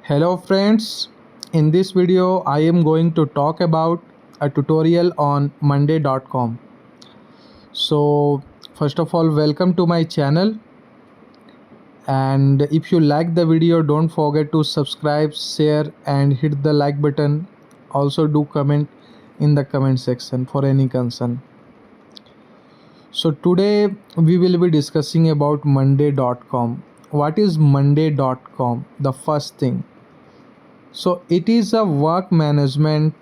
Hello friends, in this video I am going to talk about a tutorial on monday.com. So first of all, welcome to my channel, and if you like the video, don't forget to subscribe, share and hit the like button. Also do comment in the comment section for any concern. So today we will be discussing about monday.com. What is monday.com? The first thing, so it is a work management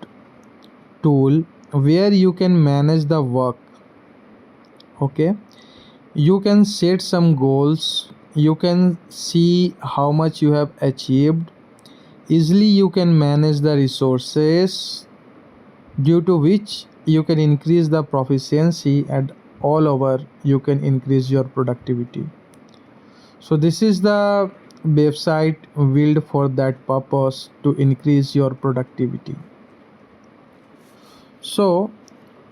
tool where you can manage the work. Okay, you can set some goals, you can see how much you have achieved. Easily you can manage the resources, due to which you can increase the proficiency, and all over you can increase your productivity. So this is the website built for that purpose, to increase your productivity. So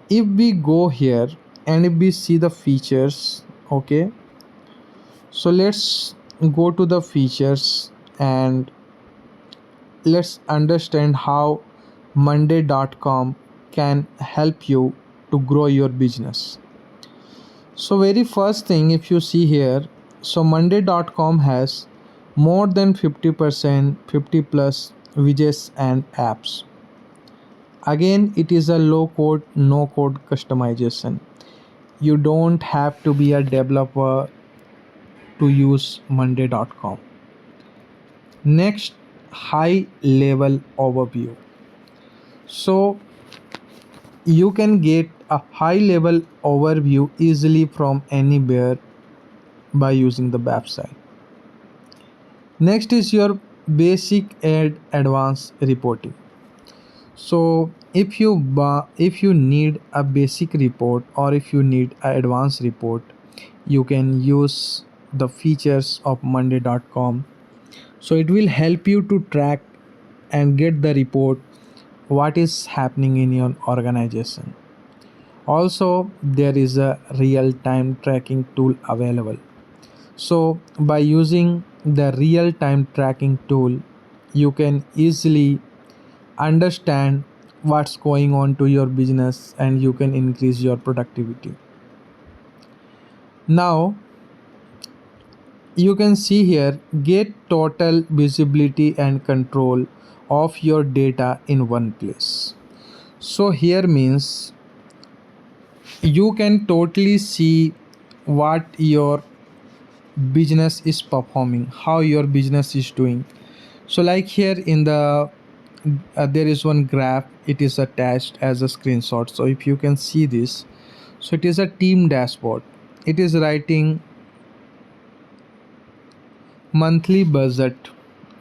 if we go here and if we see the features, okay, so let's go to the features and let's understand how monday.com can help you to grow your business. So very first thing, if you see here, so monday.com has more than 50 plus widgets and apps. Again, it is a low code no code customization. You don't have to be a developer to use monday.com. Next, high level overview. So you can get a high level overview easily from anywhere by using the website. Next is your basic and advanced reporting. So if you need a basic report or if you need an advanced report, you can use the features of monday.com. So it will help you to track and get the report what is happening in your organization. Also there is a real time tracking tool available. So by using the real time tracking tool, you can easily understand what's going on to your business and you can increase your productivity. Now you can see here, get total visibility and control of your data in one place. So here means you can totally see what your business is performing, how your business is doing. So like here in the there is one graph, it is attached as a screenshot. So if you can see this, so it is a team dashboard. It is writing monthly budget,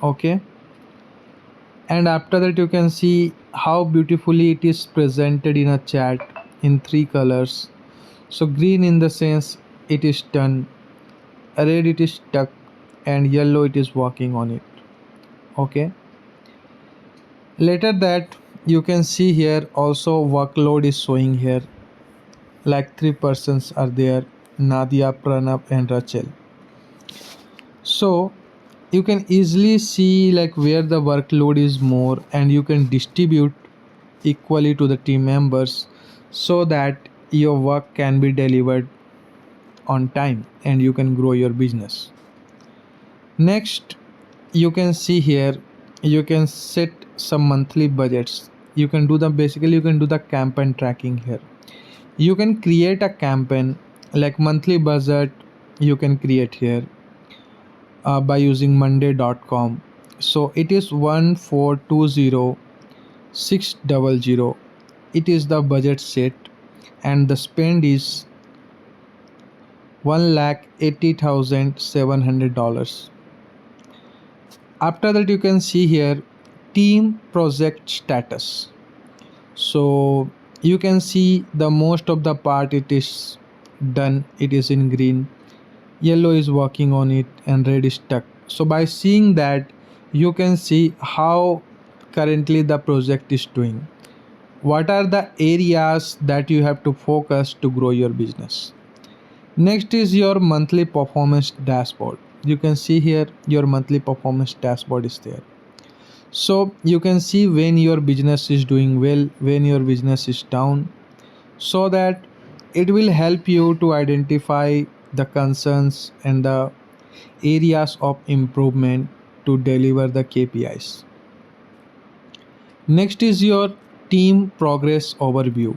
okay, and after that you can see how beautifully it is presented in a chat in three colors. So green in the sense it is done, red it is stuck, and yellow it is working on it. Okay, later that you can see here also workload is showing here, like three persons are there, Nadia, Pranab and Rachel. So you can easily see like where the workload is more, and you can distribute equally to the team members so that your work can be delivered on time and you can grow your business. Next, you can see here, you can set some monthly budgets. You can do the basically you can do the campaign tracking here. You can create a campaign like monthly budget, you can create here by using monday.com. So it is 1420600. It is the budget set and the spend is $1,80,700. After that you can see here team project status. So you can see the most of the part it is done, it is in green, yellow is working on it, and red is stuck. So by seeing that, you can see how currently the project is doing, what are the areas that you have to focus to grow your business. Next is your monthly performance dashboard. You can see here your monthly performance dashboard is there. So you can see when your business is doing well, when your business is down, so that it will help you to identify the concerns and the areas of improvement to deliver the KPIs. Next is your team progress overview.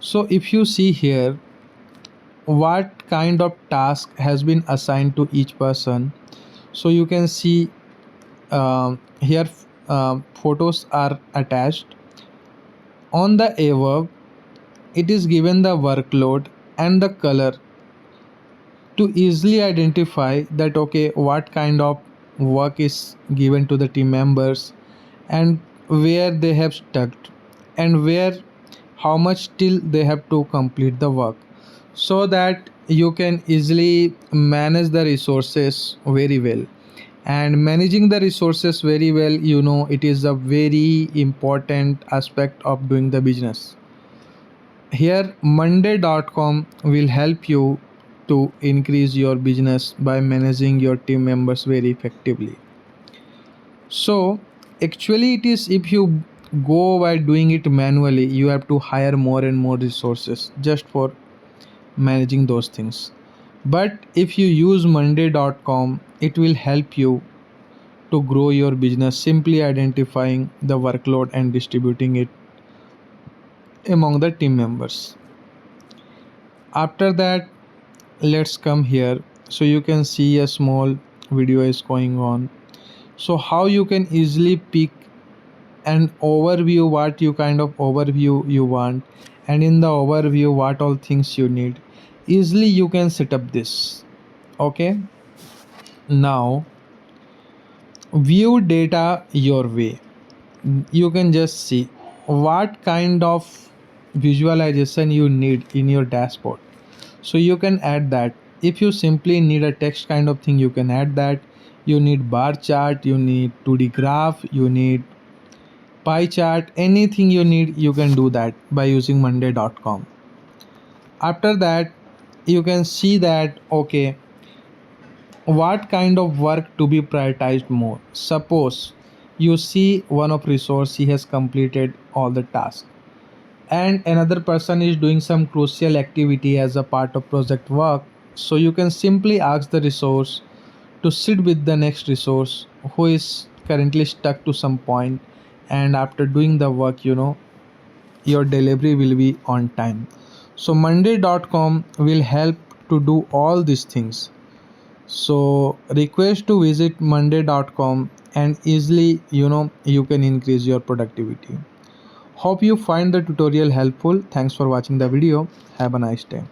So if you see here what kind of task has been assigned to each person, so you can see here photos are attached. On the above, it is given the workload and the color to easily identify that okay, what kind of work is given to the team members, and where they have stuck, and where how much till they have to complete the work, so that you can easily manage the resources very well. And managing the resources very well, it is a very important aspect of doing the business. Here monday.com will help you to increase your business by managing your team members very effectively. So actually it is, if you go by doing it manually, you have to hire more and more resources just for managing those things. But if you use monday.com, it will help you to grow your business, simply identifying the workload and distributing it among the team members. After that, let's come here. So you can see a small video is going on. So how you can easily pick an overview, what you kind of overview you want, and in the overview what all things you need, easily you can set up this. Okay, now view data your way. You can just see what kind of visualization you need in your dashboard, so you can add that. If you simply need a text kind of thing, you can add that. You need bar chart, you need 2D graph, you need pie chart, anything you need, you can do that by using monday.com. After that, you can see that okay, what kind of work to be prioritized more. Suppose you see one of resource, he has completed all the tasks, and another person is doing some crucial activity as a part of project work. So you can simply ask the resource to sit with the next resource who is currently stuck to some point, and after doing the work, your delivery will be on time. So monday.com will help to do all these things. So request to visit monday.com, and easily you can increase your productivity. Hope you find the tutorial helpful. Thanks for watching the video. Have a nice day.